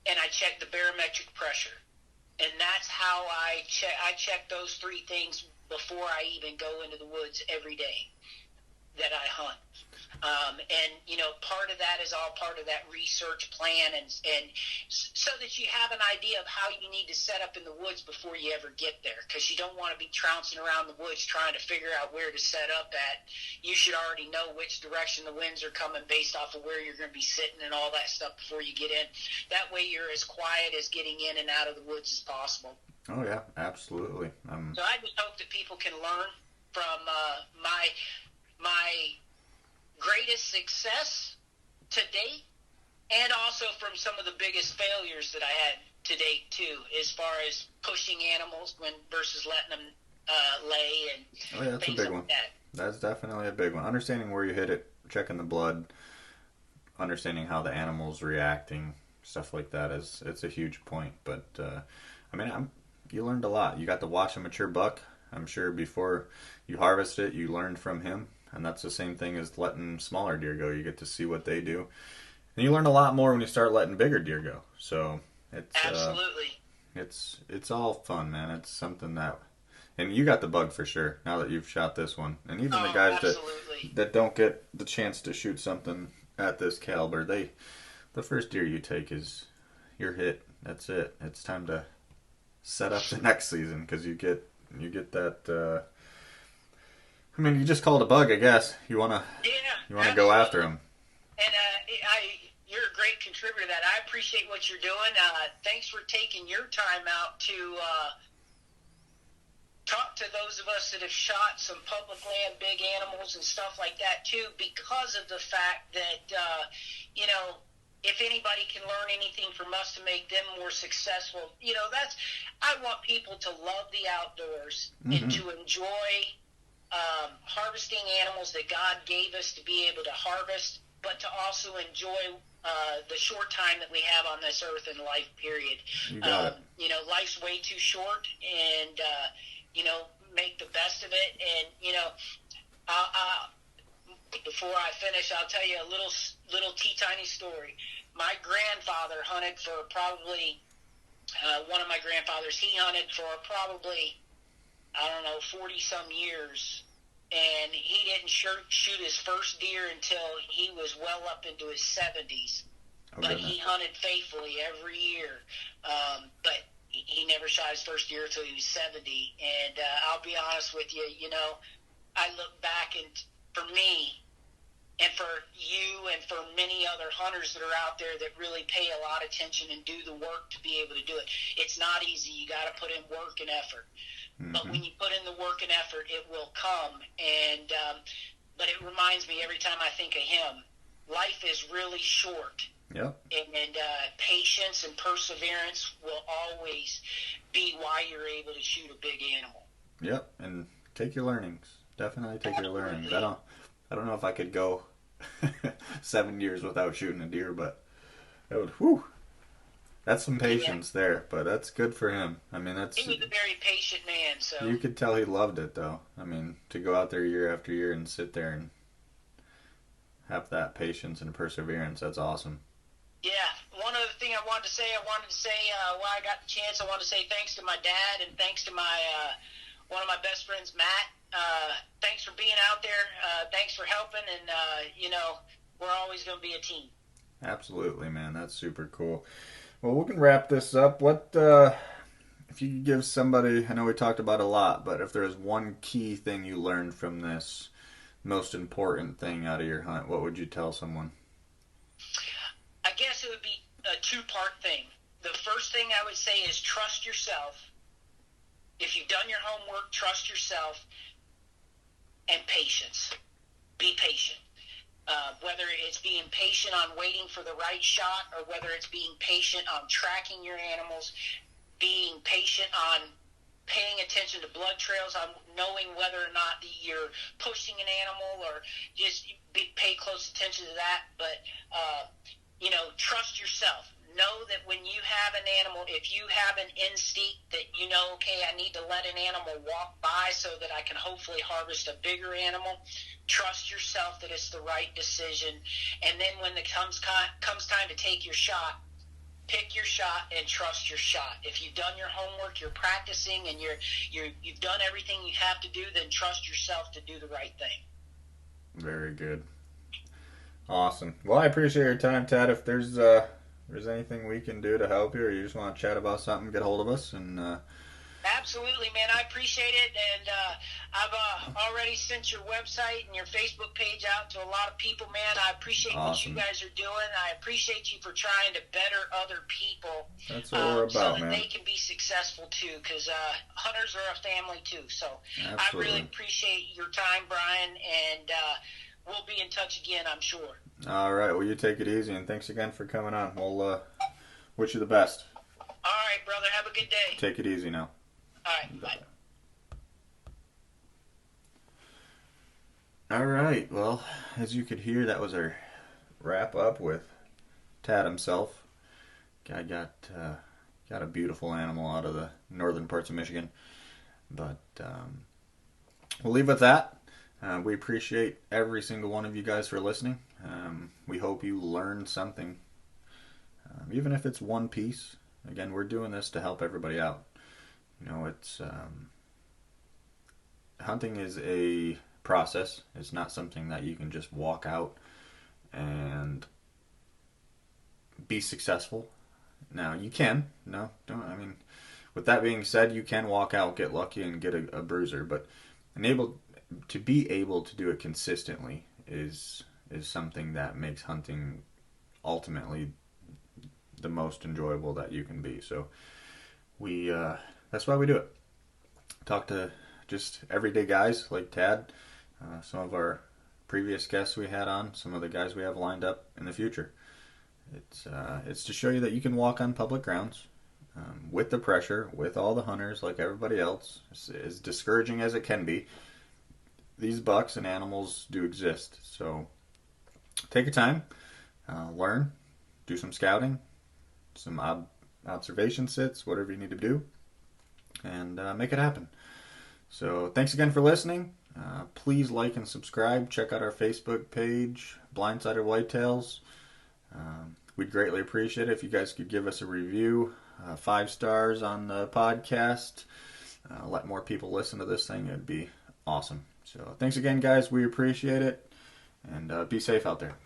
and I check the barometric pressure. And that's how I check those 3 things before I even go into the woods every day that I hunt. And, part of that is all part of that research plan, and so that you have an idea of how you need to set up in the woods before you ever get there, because you don't want to be trouncing around the woods trying to figure out where to set up at. You should already know which direction the winds are coming based off of where you're going to be sitting and all that stuff before you get in. That way you're as quiet as getting in and out of the woods as possible. Oh yeah, absolutely. So I just hope that people can learn from my greatest success to date, and also from some of the biggest failures that I had to date too, as far as pushing animals versus letting them lay and Oh yeah, that's a things big like one. that. That's definitely a big one. Understanding where you hit it, checking the blood, understanding how the animal's reacting, stuff like that is it's a huge point. But I mean, you learned a lot. You got to watch a mature buck. I'm sure before you harvest it, you learned from him, and that's the same thing as letting smaller deer go. You get to see what they do, and you learn a lot more when you start letting bigger deer go. So Absolutely. it's all fun, man. It's something that, and you got the bug for sure. Now that you've shot this one, and even the Oh, guys absolutely. that don't get the chance to shoot something at this caliber, the first deer you take is your hit. That's it. It's time to set up the next season because you get that. I mean, you just called a bug, I guess. Yeah, You wanna go after absolutely. him. And you're a great contributor to that. I appreciate what you're doing. Thanks for taking your time out to talk to those of us that have shot some public land, big animals, and stuff like that too, because of the fact that if anybody can learn anything from us to make them more successful, I want people to love the outdoors and Mm-hmm. to enjoy harvesting animals that God gave us to be able to harvest, but to also enjoy the short time that we have on this earth in life, period. You got it. Life's way too short, and, make the best of it. And, before I finish, I'll tell you a little teeny story. My grandfather hunted for probably, one of my grandfathers, he hunted for probably, I don't know, 40-some years, and he didn't shoot his first deer until he was well up into his 70s. Oh But goodness. he hunted faithfully every year. But he never shot his first deer until he was 70. And I'll be honest with you, I look back, and for me, and for you, and for many other hunters that are out there that really pay a lot of attention and do the work to be able to do it, it's not easy. You got to put in work and effort. But Mm-hmm. when you put in the work and effort, it will come. And but it reminds me every time I think of him, life is really short, Yep. and patience and perseverance will always be why you're able to shoot a big animal. Yep. And take your learnings. Definitely take your learnings. Absolutely. I don't know if I could go 7 years without shooting a deer, but that would. Whew. That's some Yeah, patience there, but that's good for him. I mean, he was a very patient man. So you could tell he loved it though. I mean, to go out there year after year and sit there and have that patience and perseverance, that's awesome. yeah, one other thing I wanted to say, while I got the chance, I wanted to say thanks to my dad and thanks to my one of my best friends, Matt. Thanks for being out there. Thanks for helping, and we're always going to be a team. Absolutely, man. That's super cool. Well, we can wrap this up. What if you could give somebody? I know we talked about a lot, but if there's one key thing you learned from this, most important thing out of your hunt, what would you tell someone? I guess it would be a two-part thing. The first thing I would say is trust yourself. If you've done your homework, trust yourself, and patience. Be patient. Whether it's being patient on waiting for the right shot, or whether it's being patient on tracking your animals, being patient on paying attention to blood trails, on knowing whether or not you're pushing an animal, or just pay close attention to that. But, trust yourself. Know that when you have an animal, if you have an instinct that okay, I need to let an animal walk by so that I can hopefully harvest a bigger animal, trust yourself that it's the right decision. And then when it comes time to take your shot, pick your shot and trust your shot. If you've done your homework, you're practicing, and you've done everything you have to do, then trust yourself to do the right thing. Very good. Awesome. Well, I appreciate your time, Tad. If there's anything we can do to help you, or you just want to chat about something, get a hold of us. And Absolutely, man. I appreciate it, and I've already sent your website and your Facebook page out to a lot of people, man. I appreciate what you awesome. guys are doing. I appreciate you for trying to better other people That's what we're so about, that man. they can be successful too, because hunters are a family too. So I really Absolutely. appreciate your time, Brian, and we'll be in touch again, I'm sure. All right. Well, you take it easy, and thanks again for coming on. We'll wish you the best. All right, brother. Have a good day. Take it easy now. All right, bye. All right. Well, as you could hear, that was our wrap up with Tad himself. Guy got a beautiful animal out of the northern parts of Michigan. But we'll leave with that. We appreciate every single one of you guys for listening. We hope you learned something, even if it's one piece. Again, we're doing this to help everybody out. You know, it's hunting is a process. It's not something that you can just walk out and be successful. Now, you can. No, don't. I mean, with that being said, you can walk out, get lucky, and get a bruiser. But to be able to do it consistently is something that makes hunting ultimately the most enjoyable that you can be. So we that's why we do it. Talk to just everyday guys like Tad, some of our previous guests we had on, some of the guys we have lined up in the future. It's to show you that you can walk on public grounds with the pressure, with all the hunters like everybody else. As discouraging as it can be, these bucks and animals do exist. So take your time, learn, do some scouting, some observation sits, whatever you need to do, and make it happen. So thanks again for listening. Please like and subscribe. Check out our Facebook page, Blindsided Whitetails. We'd greatly appreciate it if you guys could give us a review, 5 stars on the podcast. Let more people listen to this thing. It'd be awesome. So thanks again, guys. We appreciate it. And be safe out there.